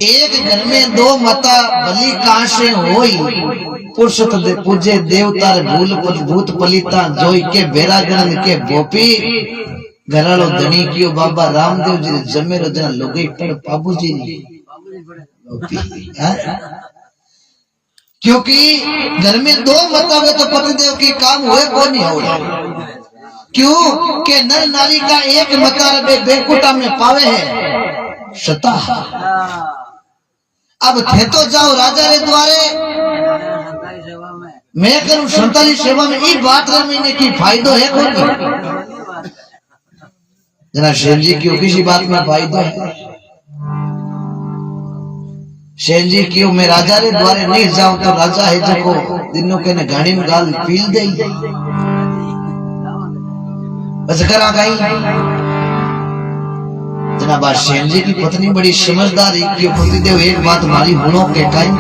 एक घर में दो माता बलि काशे होई पुरुषोत्त पूजे देवता भूल भूत पलिता जोई के बेरागण के भोपी घरालो धनी कियो बाबा रामदेव जी जमेरो जना लोगे पर बाबूजी क्योंकि घर में दो माता हुए तो पतिदेव की काम हुए को नहीं हो क्यों के नर नारी का एक मता बेकुटा में पावे है शता। अब थे तो जाओ राजा रे द्वारे मैं करूं संताली सेवा में ये 12 महीने की फायदो है कोई जना शेर जी क्यों किसी बात में फायदो है शेर जी क्यों मैं राजा रे द्वारे नहीं जाऊं तो राजा है जको दिनों के ने गाड़ी में गाल पील दे बस करा गई जना बात शेर जी की पत्नी बड़ी समझदार है कि पतिदेव एक बात मारी हुनों के टाइम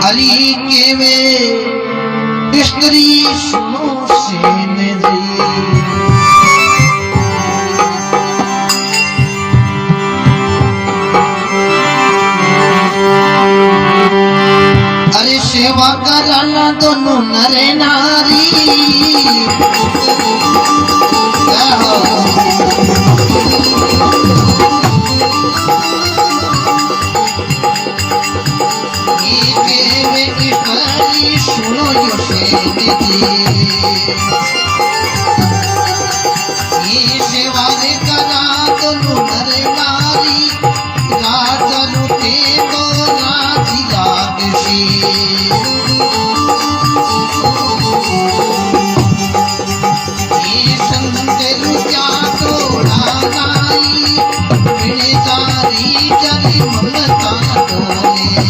अली के में स्त्री सुनो सेन जी अरे सेवा कराना दोनों नरे नारी सुनो यो ये सेवा रे करा तो नरे नारी राजा लुटे तो राजी लागसी ये संत रुचा तोड़ा नाई मिले जारी जरी ममता डोले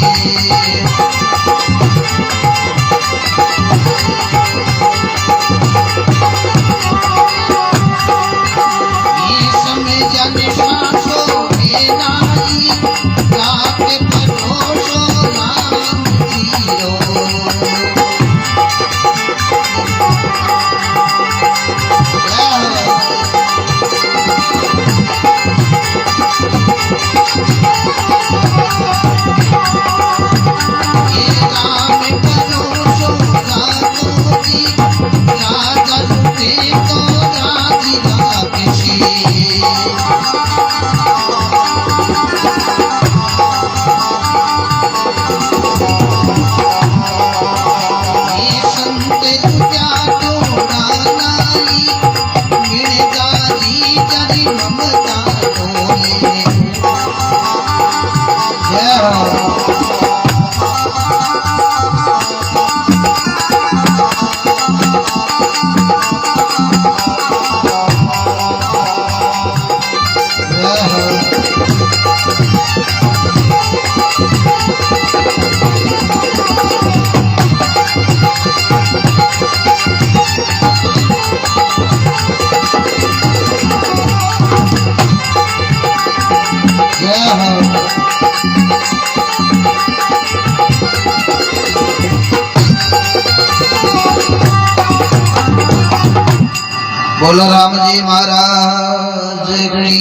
बोलो राम जी महाराज की।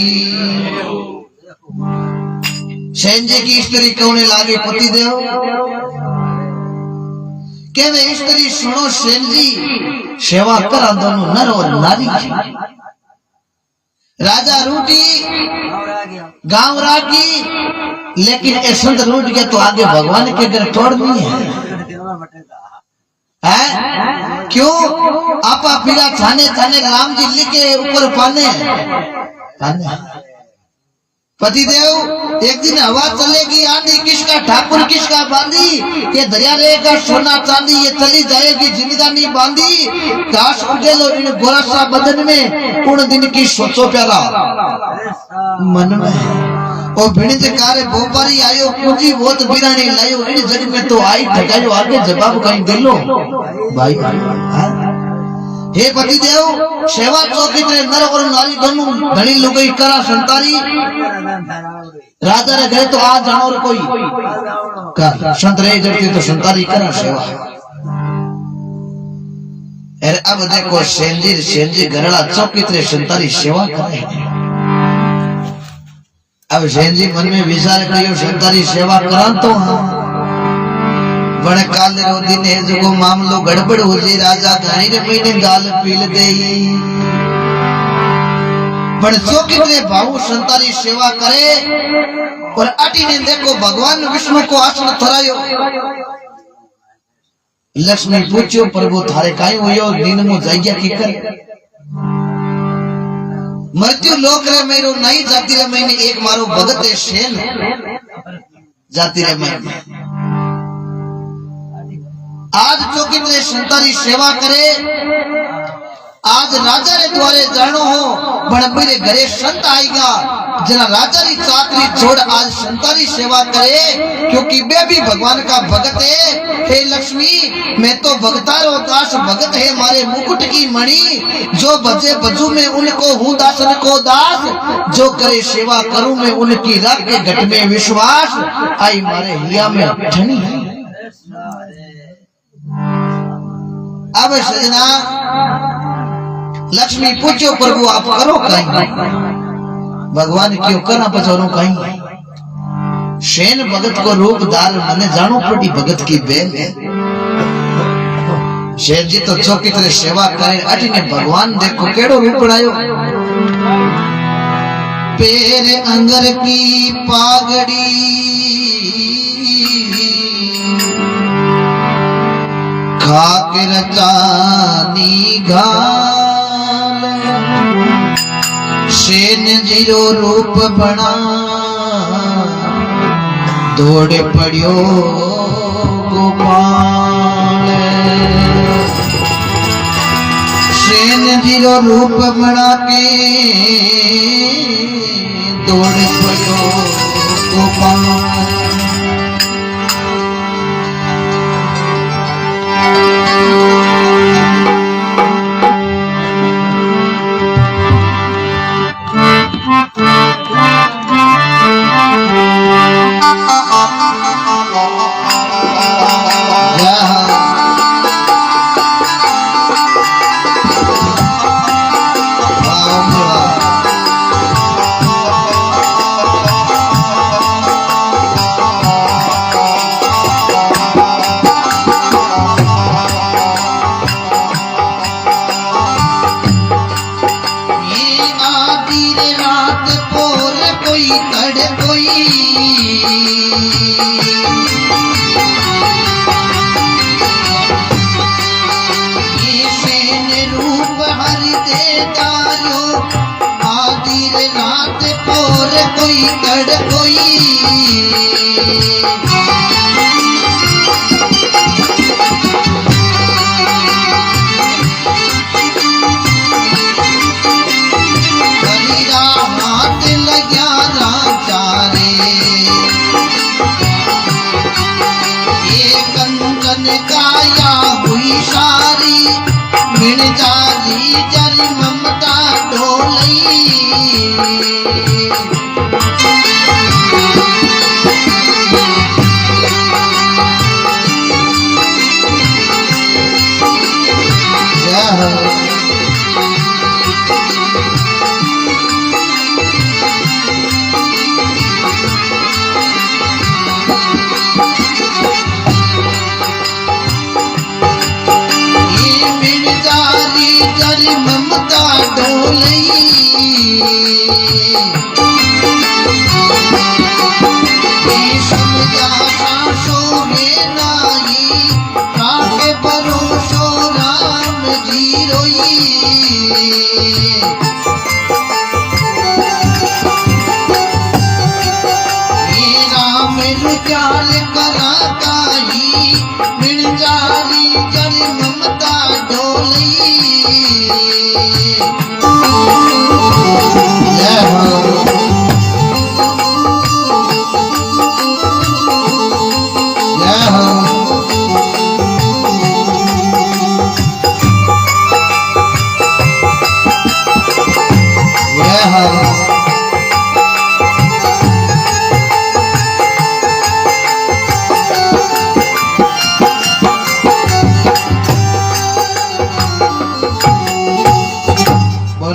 सेन जी की स्त्री कहने लागे पतिदेव के वे स्त्री सुनो सेन जी सेवा करा दोनों नर और नारी की राजा रूटी गांव रागी लेकिन ए संत रूट गया तो आगे भगवान के घर तोड़नी है क्यों आपा पीड़ा थाने थाने राम जी लिखे ऊपर पाने पतिदेव एक दिन हवा चलेगी आंधी किसका ठाकुर किसका बांधी ये दरिया रहेगा सोना चांदी ये चली जाएगी जिंदगानी बांधी घास उजेलो इन गोरा सा बदन में पूर्ण दिन की सोचो प्यारा मन में ओ भिणित कार्य गोपारी आयो पूंजी बहुत बिरानी लायो इन जग में तो आई ठगायो आगे जवाब कहीं दे लो भाई हे पतिदेव सेवा चौकी रे नर और नारी दोनों घणी लुगाई करा संतारी राजा रे गए तो आज जानो रे कोई कर संत रे जड़ती तो संतारी करा सेवा अरे अब देखो सेनजी घरड़ा चौकी तरह संतारी सेवा करे। अब सेनजी मन में विचार करियो संतारी सेवा करा तो बड़े काले रो दिन है जो मामलो गड़बड़ हो जाए राजा घाई रे महीने गाल पील दे बड़े चौकी तरह भाव संतारी सेवा करे। और आटी ने देखो भगवान विष्णु को आसन थरायो। लक्ष्मी पूछो प्रभु थारे काई हुयो दिन मु जाइया की कर मृत्यु लोक रे मेरो नहीं जाती रे मैंने एक मारो भगत है शेन जाती रे मैं आज चौकी में संतारी सेवा करे। आज राजा रे द्वारे जानो हो बड़ मेरे घरे संत आएगा जना राजा री चाकरी छोड़ आज संतारी सेवा करे क्योंकि मैं भी भगवान का भगत है। हे लक्ष्मी मैं तो भगतारो दास भगत है मारे मुकुट की मणि जो बजे बजू में उनको हूँ दासन को दास जो करे सेवा करूं मैं उनकी रख के घट में विश्वास आई मारे हिया में ठनी। अब सजना लक्ष्मी पूछो प्रभु आप करो कहीं भगवान क्यों करना बचारो कहीं शेन भगत को रूप दाल मने जानो पड़ी भगत की बेल है। शेर जी तो चौकी तरह सेवा करे अटी ने भगवान देखो केड़ो रूप बनायो। पैर अंगर की पागड़ी खाक रचानी घाल शेन जीरो रूप बना दौड़ पड़ियो गोपाल। शेन जीरो रूप बना के दौड़ पड़ियो गोपाल।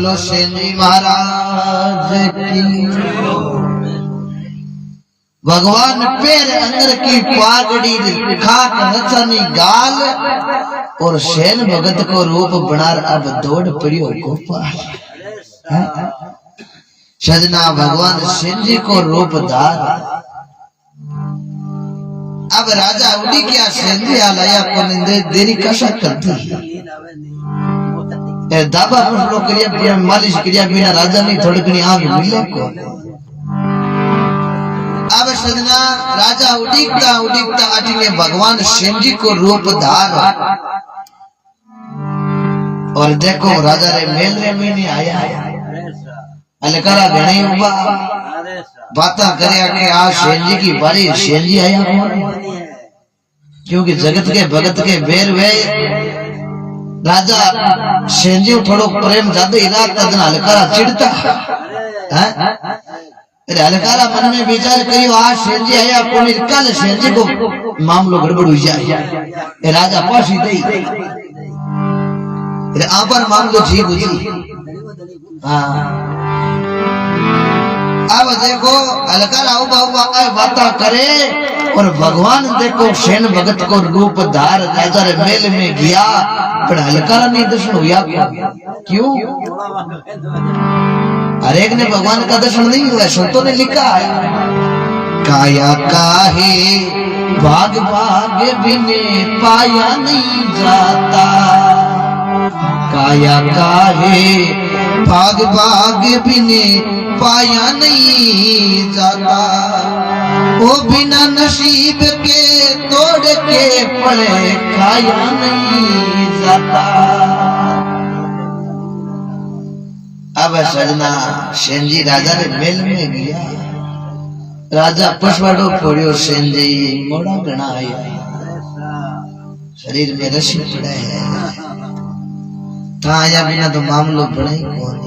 बोलो सेनी महाराज की। भगवान पैर अंदर की पागड़ी खाक नचनी गाल और सेन भगत को रूप बनार अब दौड़ पड़ियो गोपाल। सजना भगवान सेन जी को रूप धार। अब राजा उड़ी क्या सेन जी आलाया को निंदे देरी कशा करती दाबा पुछलो करिया मालिश करिया बिना राजा नहीं थोड़ी घनी आग मिले को। अब सजना राजा उड़ीकता उड़ीकता अटिने भगवान शिव जी को रूप धार और देखो राजा रे मेल रे में आया अलकारा घणे उबा बाता करया के आ शिव जी की बारी शिव जी आया क्योंकि जगत के भगत के बेर वे राजा शेंजी थोड़ो प्रेम ज्यादा इलाका दिन हलकारा चिढ़ता है। हलकारा मन में विचार करियो आज शेंजी आया कोनी कल शेंजी को मामलो गड़बड़ हो जाए राजा पासी दई आपर मामलो ठीक हो जी। हाँ अब देखो हलकारा उबा उबा बाता करे और भगवान देखो सेन भगत को रूप धार राजा रे मेल में गया पर हलकारा नहीं दर्शन हुआ क्यों? हर एक ने भगवान का दर्शन नहीं हुआ। संतों ने लिखा है काया काहे भाग भाग बिने पाया नहीं जाता। काया काहे भाग भाग बिने पाया नहीं जाता। वो बिना नसीब के तोड़ के पड़े खाया नहीं जाता। अब सजना सेनजी राजा ने मेल में गया। राजा पछवाड़ो फोड़ियो सेनजी मोड़ा गणा आया शरीर में रसी पड़े है आया बिना तो मामलो पड़े कौन।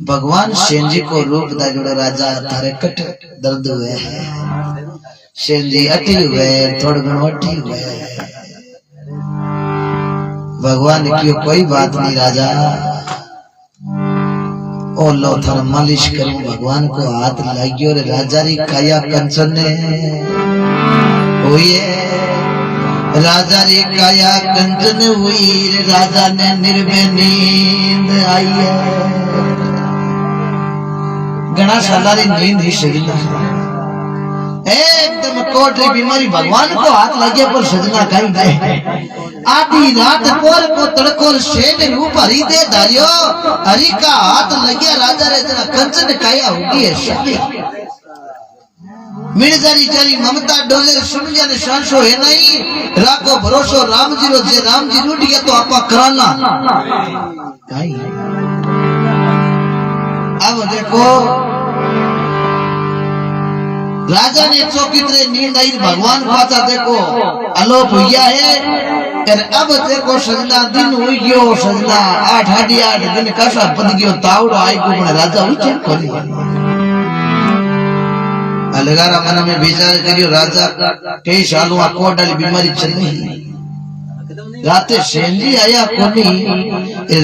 भगवान सेन जी को रूप दा जोड़ो राजा थारे कट दर्द हुए सेन जी अटी हुए थोड़े घणो अटी हुए। भगवान की कोई बात नहीं राजा ओ लो थर मालिश करूं। भगवान को हाथ लागियो रे राजा री काया कंचन ने हुई राजा री काया कंचन हुई रे राजा ने निर्भय नींद आई है। घना सालारी नींद ही सजना एकदम कोटरी बीमारी भगवान को हाथ लगे पर सजना कहीं गए। आधी रात पोर को तड़कोर शेन रूप हरि दे धारियो हरि का हाथ लगे राजा रे जना कंचन काया होगी है शक्ति मिर्जारी जारी ममता डोले सुन जाने शांसो है नहीं राखो भरोसो राम जी रो जे राम जी रूठ गया तो आपा कराना कहीं। अब देखो राजा ने चौकी तरह नींद आई भगवान पाचा देखो अलोप हुआ है। अब देखो सजना दिन हुई गयो सजना 8 दिन कसा बन गयो तावड़ो आई को राजा उठे खोली। अलगारा मन में विचार करियो राजा कई सालों कोडाली बीमारी चल रही राते सेंजी आया कोनी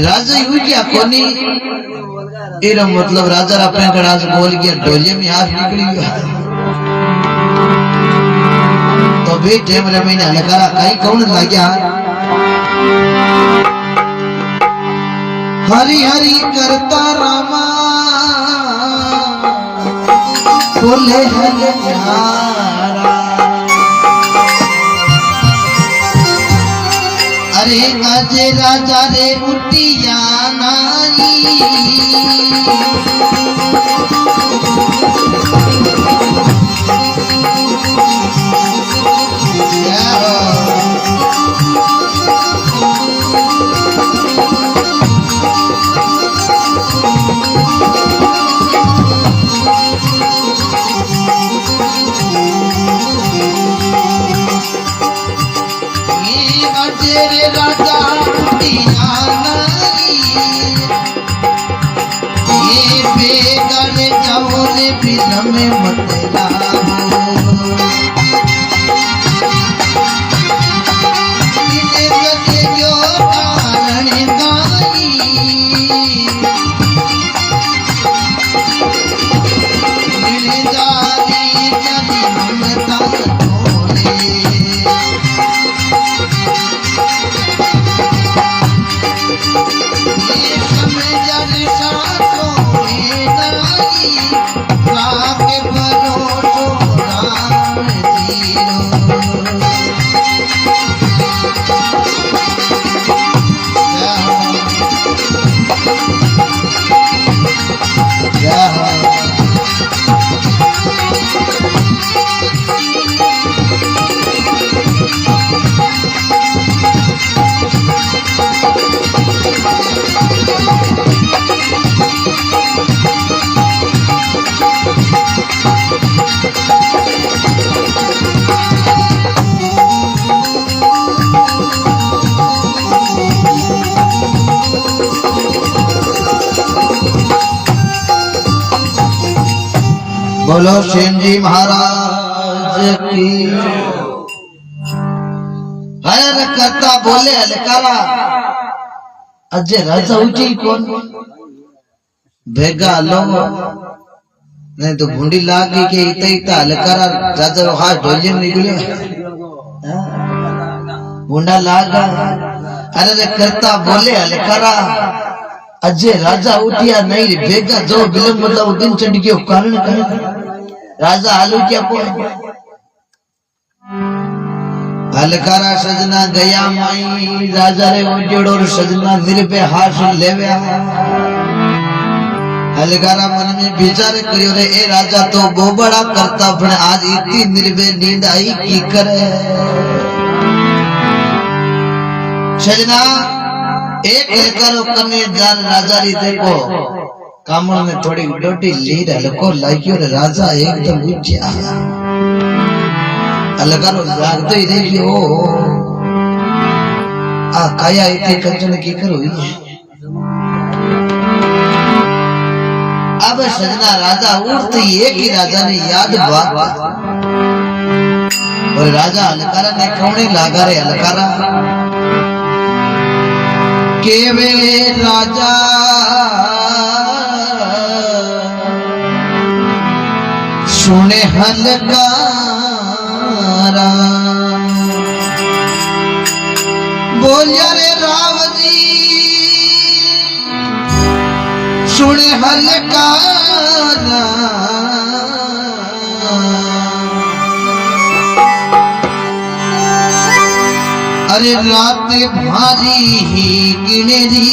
राजा हुई क्या कोनी एरो मतलब राजा अपने गड़ा से बोल गया ढोले में हाथ निकली गया तो भी टेम रे महीने हलकारा कहीं कौन लाग्या हरि हरि करता रामा बोले हले प्यारा। अरे आज राजा रे उठिया नाई राजा ये बेगल जाओ रे बिलम मत कारण गाई बोलो सेन जी महाराज की। हर करता बोले हलकारा अजय राजा उठी कौन भेगा लो नहीं तो भूंडी लागी के इतना इतना हलकारा राजा हाथ ढोलिए निकले भूंडा लागा। अरे करता बोले हलकारा अजय राजा उठिया नहीं भेगा जो विलंब मतलब दिन चढ़ के कारण राजा हालू क्या को हलकारा सजना गया माई राजा रे उजड़ और सजना मेरे पे हाथ लेवे। हलकारा मन में विचार करियो रे ए राजा तो गोबड़ा करता पण आज इतनी निर्भय नींद आई की करे। सजना एक करो कने जान राजा री देखो कामड़ में थोड़ी डोटी लीड हलको लागियो रे राजा एकदम उठ्या अलगारो जागते ही देखियो आ काया इतने कंचन की करो अब सजना राजा उठते ही एक ही राजा ने याद बात और राजा अलकारा ने कौने लागा रे अलकारा के वे राजा सुने हलकारा बोलिया रे राव जी सुने हलकारा अरे रात भारी ही गिनेरी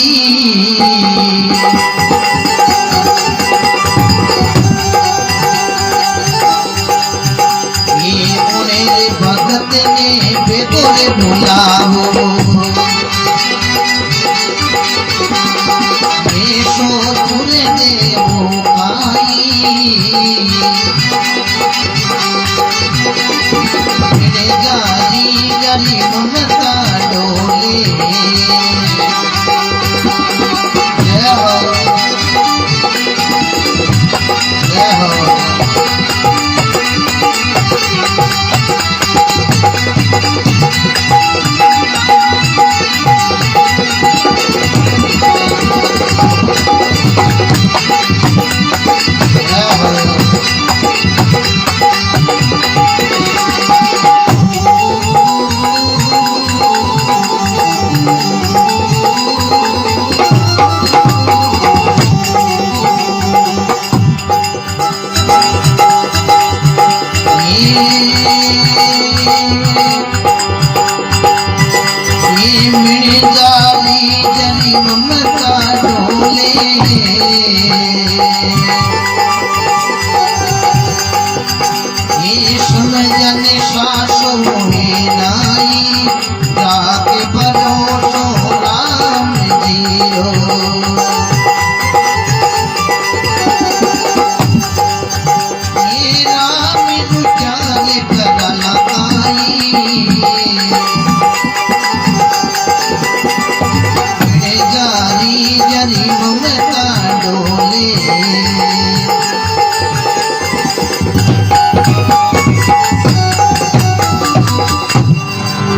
ये उन्हें भगत ने बेगोरे बुलाओ ये सो तुरे देवो आई जारी जारी ममता डोले जय हो जय हो।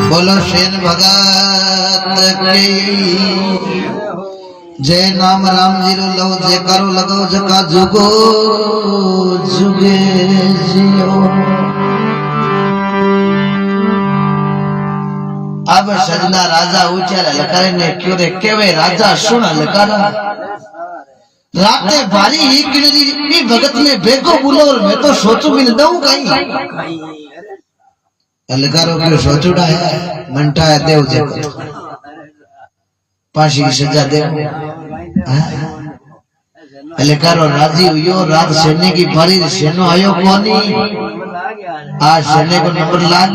बोलो शेर भगत की जय नाम राम जी रो लो जय करो लगो जका जुगो जुगे जियो। अब सजना राजा उचार लकारे ने क्यों रे केवे राजा सुन लकारा राते भारी ही किणरी भगत ने बेगो बोलो और मैं तो सोचू भी न दऊं कहीं लकारो क्यों सोचूड़ा है मंटा है देव जगत फांसी की सजा दे लकारो राजी हुई रात सेने की भारी सेनो आयो कोनी आज सेने को नंबर लाग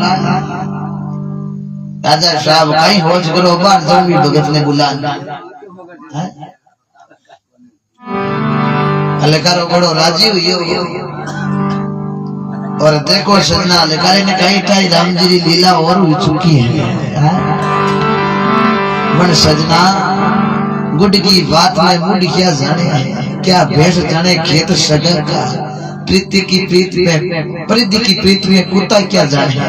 राजा साहब कहीं होश करो बार जंगी भगत ने बुलाना अलकारो बड़ो राजी हुई और देखो सजना अलकारे ने कही था राम जी की लीला और हो चुकी है मन सजना गुड की बात में मुड़ क्या जाने क्या भेष जाने खेत सगर का प्रीति की प्रीत में परिधि की प्रीत में कुत्ता क्या जाने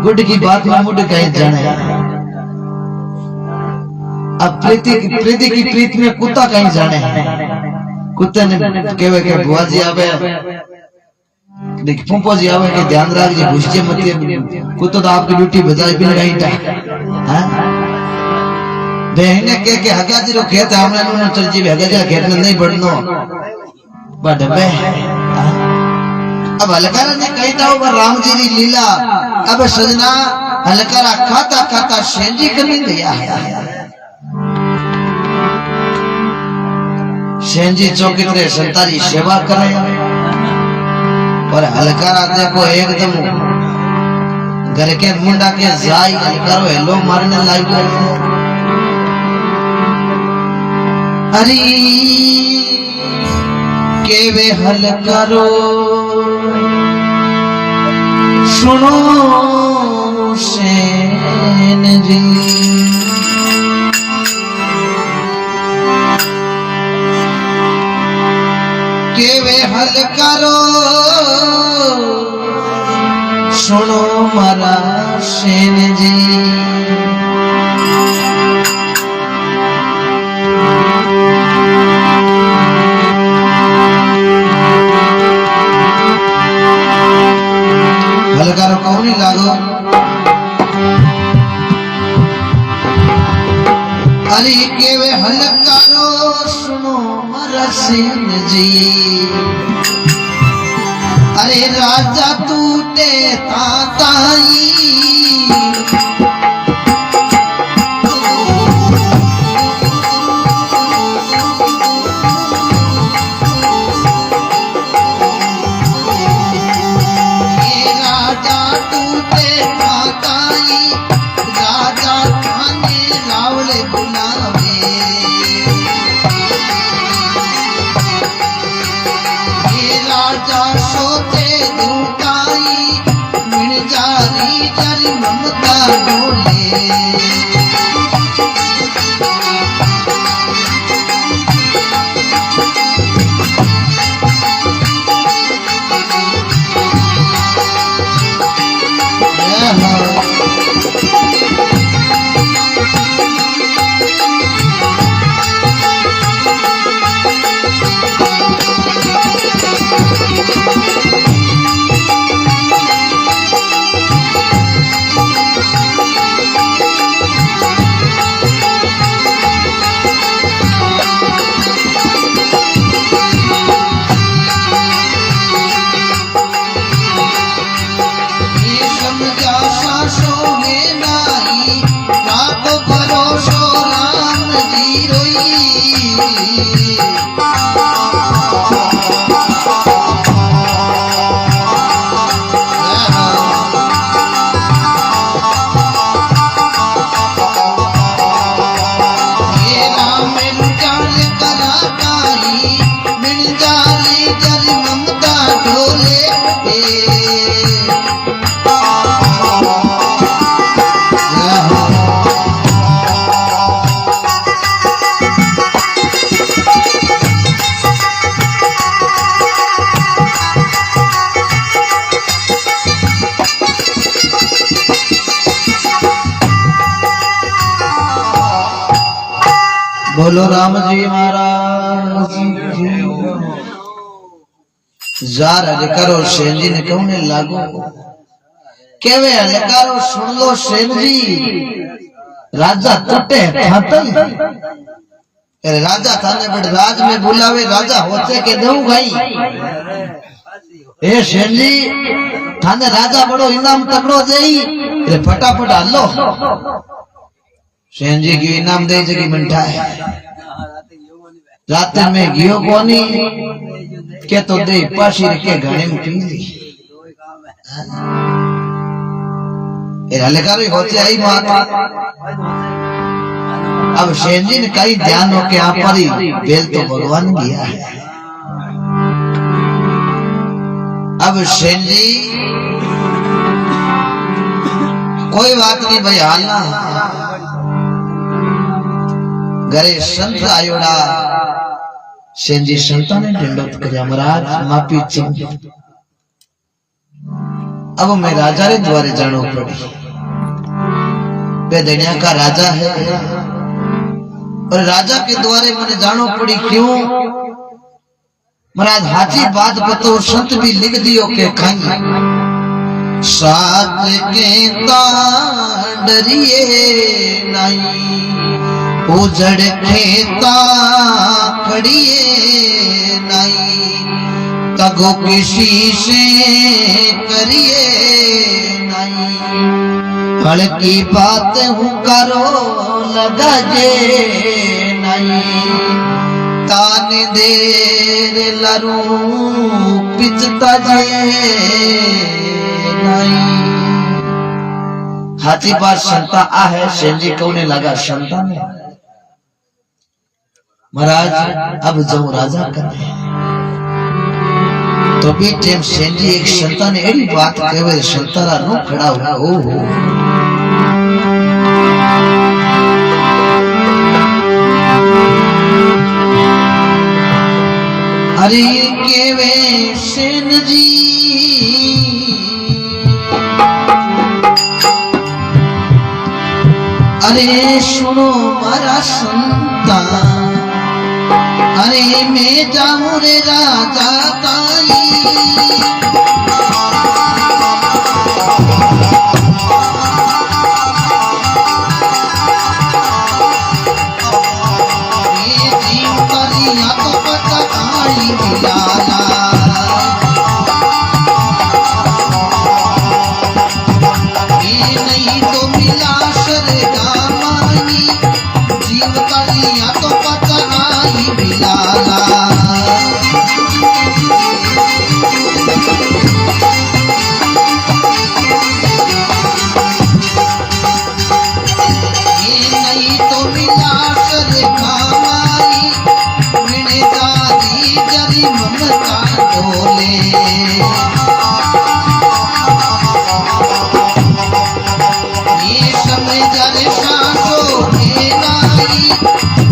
गुड की बात में मुड़ कहीं जाने अब प्रीति की प्रीत में कुत्ता कहीं जाने कुत्ते ने केवे के बुआ जी आवे देख पुंपो जी आवे के ध्यान रख जी घुसजे मत कुत्तो तो आपकी ड्यूटी बजाई भी नहीं था हां बहने के हगा जी रो खेत हमने नु चल जी हगा जी खेत में नहीं बढ़नो बडबे अब हलकारा ने कही था वो राम जी की लीला अब सजना हलकारा खाता खाता सेंजी करने गया है सेंजी चौकीदार संतारी सेवा करे और हलकारा देखो एकदम घर के मुंडा के जाई हलकारो हेलो मारने लायक अरे के वे हलकारो सुनो सेन जी के वे हलकारो सुनो मारा सेन जी हलकारो कौन ही लागो अरे के वे हलकारो सुनो मारा सेन जी अरे राजा टूटे ताई बोलो राम जी महाराज की। जार हलकारो सेन जी ने कहूं ने लागो केवे हलकारो सुन लो सेन जी राजा टूटे फाटल राजा थाने बड़ राज में बुलावे राजा होते के दऊ गई ए सेन जी थाने राजा बड़ो इनाम तकड़ो देई रे फटाफट हलो सेन जी की इनाम दे जगी मिठा है रात में गियो कोनी के तो दे पाशी के घणे में पी ली ए हलकारो होते आई मात अब सेन जी ने कई ध्यान हो के आप पर ही बेल तो भगवान गया है। अब सेन जी कोई बात नहीं भाई हालना घरे संत आयोड़ा सेन जी संता ने दंडोत करे महाराज माफी चिंग अब मैं राजा रे द्वारे जानो पड़ी वे दुनिया का राजा है और राजा के द्वारे मैंने जानो पड़ी क्यों महाराज हाजी बात बतो संत भी लिख दियो के खाई सात के डरिए नहीं उजड़ खेता खड़िए नहीं तगो किसी से करिए नहीं फल की बात हूँ करो लगा जे नहीं तान देर लरू पिचता जे नहीं। हाथी बार संता आ है सेन जी कौने लगा संता में महाराज अब जो राजा करे तो भी टेम सेन जी एक संता ने एड़ी बात कहे संतारा रो खड़ा हुआ ओ हो अरे केवे सेन जी अरे सुनो मारा संता अरे मैं जाऊं रे राजा ताई ये जीव करिया तो पता आई मिलाला ये नहीं तो मिला सरगा माई जीव करिया तो पता आई मिलाला ये नहीं तो मिला सरगा माई मिने दादी जरी ममता डोले ये समय जरे सांसो में नाई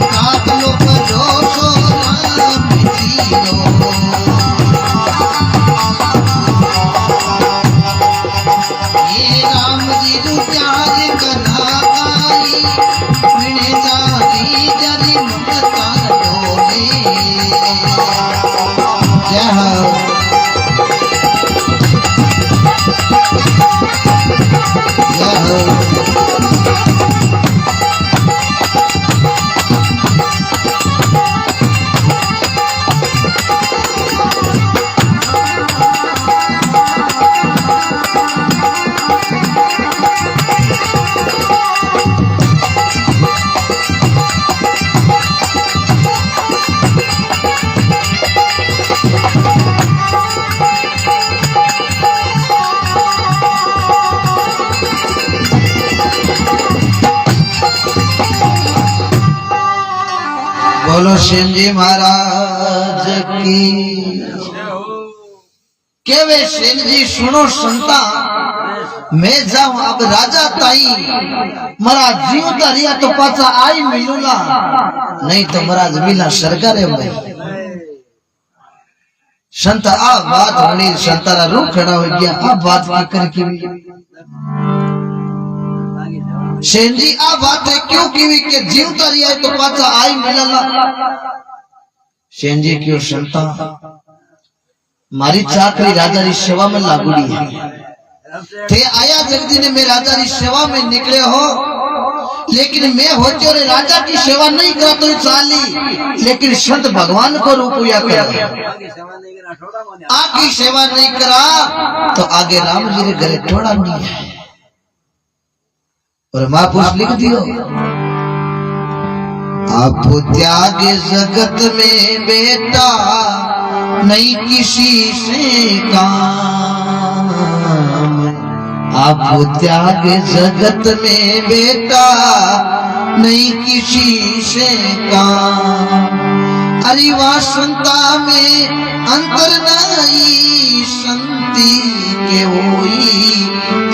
काट लो करो सो राम जीरो ये राम जी रुचार कना आई मिने दादी जरी ममता डोले जय हो जय हो बोलो सेन जी महाराज की। केवे सेन जी सुनो संता मैं जाऊं अब राजा ताई मरा जीव दरिया तो पाचा आई मिलूंगा नहीं तो मरा मिला सरकार में संत आ बात बनी संतारा रूप खड़ा हो गया अब बात करके सेन जी आ बात क्यों कीवी के जीवता रिया तो पाछा आई मिलला। सेन जी क्यों संता मारी चाकरी राजा री सेवा में लागुड़ी है थे आया जगदी ने मैं राजा री सेवा में निकले हो, लेकिन मैं हो चोरे राजा की सेवा नहीं करा तो चाली, लेकिन संत भगवान को रूपया करा आकी सेवा नहीं करा तो आगे राम जी रे घरे थोड़ा नहीं है। और महापुरुष लिख दियो आप त्याग जगत में बेटा नहीं किसी से काम, आप त्याग जगत में बेटा नहीं किसी से काम। अरे वासंता में अंतर नहीं संति के होई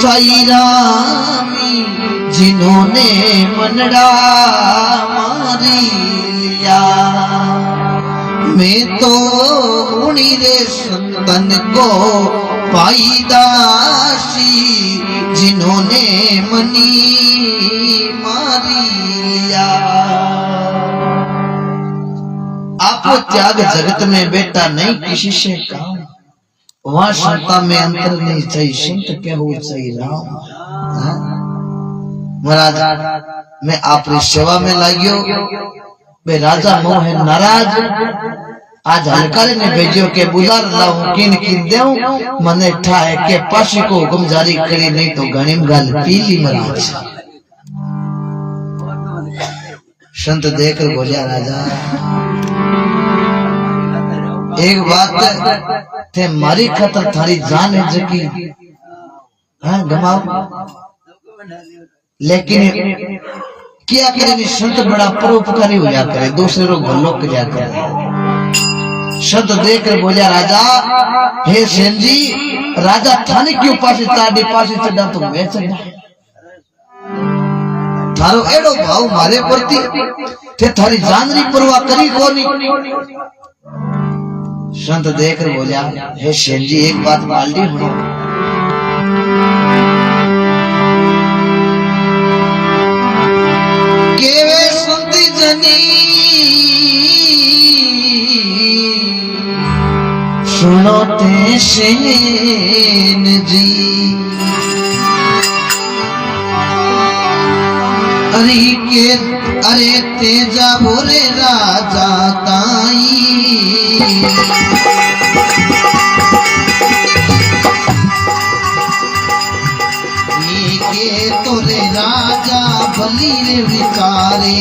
चाइरामी, जिन्होंने मनड़ा मारी लिया। मैं तो उन्हीं रे संतन को पाईदासी, जिन्होंने मनी मारी लिया। आपको त्याग जगत में बेटा नहीं किसी से काम, वहां संता में अंतर नहीं चाहिए संत क्या हो चाहिए राम। महाराज मैं आपकी सेवा में लागियो बे राजा मोह नाराज आज हलकारे ने भेजियो के बुलार लाऊं किन किन देऊं मने ठाए के पाशी को हुक्म जारी करी नहीं तो गणिम गाल पीली महाराज। संत देखकर बोलिया राजा एक बात थे मारी खतर थारी जान है जकी हाँ गमाओ, लेकिन क्या करे संत बड़ा परोपकारी हो जा करे दूसरे को भलो कर जा करे। संत देखकर बोलिया राजा हे सेन जी राजा थाने क्यों पासे ताड़ी पासे चढ़ा तो मैं चढ़ा, थारो एडो भाव मारे प्रति थे थारी जान री परवाह करी कोनी। संत देखकर बोलिया हे सेन जी एक बात बाल्टी हो केवे सुनती जनी सुनो ते सेन जी। अरे तेजा बोरे राजा ताई के तोरे राजा बली रे विचारे।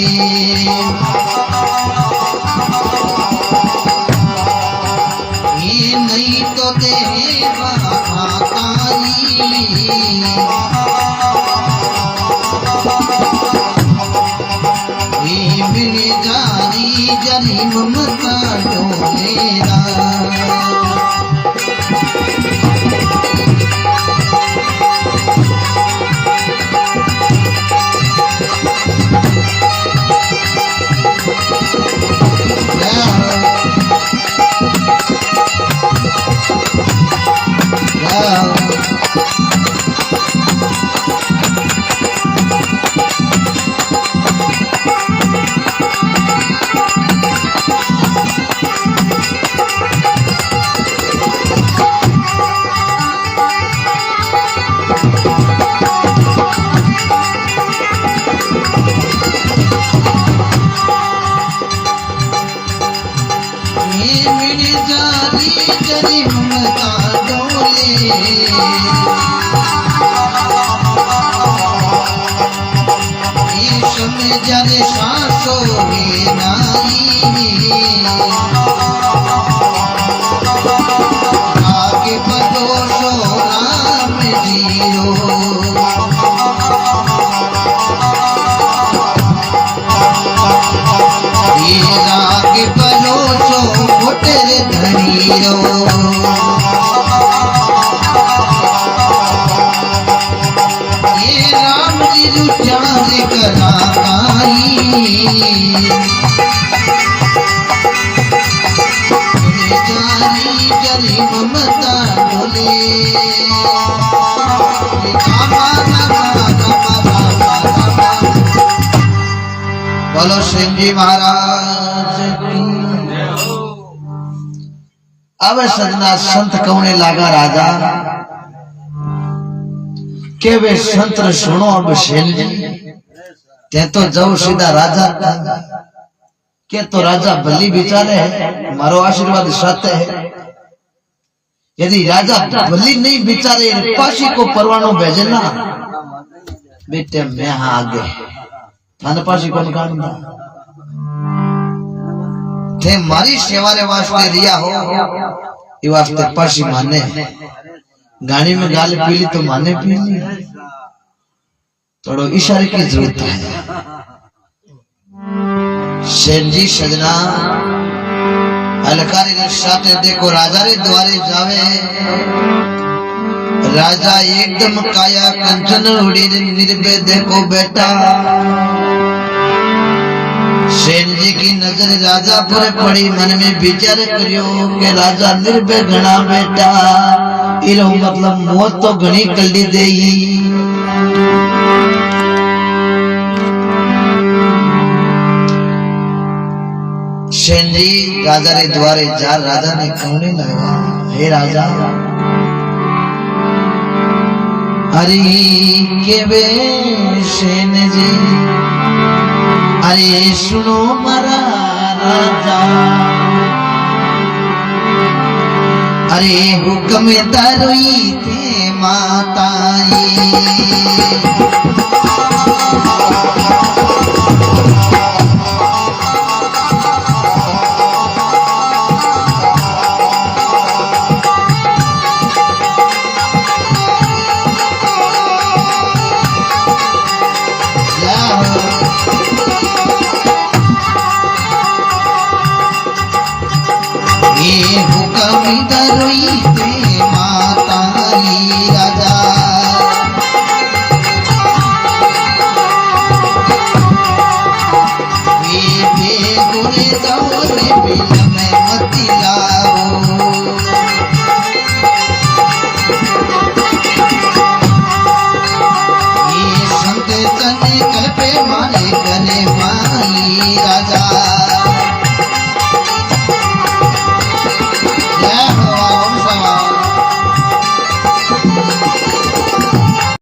ये नहीं तो देवा खाताई ये मिले जारी जरी ममता डोलेरा। जरे सांसों में नाई आगे परोसो राम जियो। ये आगे परोसो मोटर धनियो। जरी ममता डोले बोलो सिंह जी महाराज की। अब सजना संत कौने लागा राजा के वे संत सुनो अब शेल जी ते तो जाओ सीधा राजा के तो राजा बल्ली बिचारे है मारो आशीर्वाद साथ है। यदि राजा बल्ली नहीं बिचारे पाशी को परवानो भेजना बेटे मैं आगे थाने पाशी कौन काटना थे मारी सेवा रे वास्ते रिया हो ये वास्ते पाशी माने गाड़ी में गाली पीली तो माने पीली थोड़ो इशारे की जरूरत है। सेठ जी सजना अलकारी रे साथे देखो राजा रे द्वारे जावे राजा एकदम काया कंचन उड़ी निर्भय देखो बेटा सेठ जी की नजर राजा पर पड़ी मन में विचार करियो के राजा निर्भय घना बेटा इरो मतलब मौत तो घनी कल्डी देई। सेठ जी राजा रे द्वारे जा राजा ने कहने लगा हे राजा अरे के बे सेन जी अरे सुनो मारा राजा अरे हुक्म दारोई थे माताई हुक्म दरोई ते माताई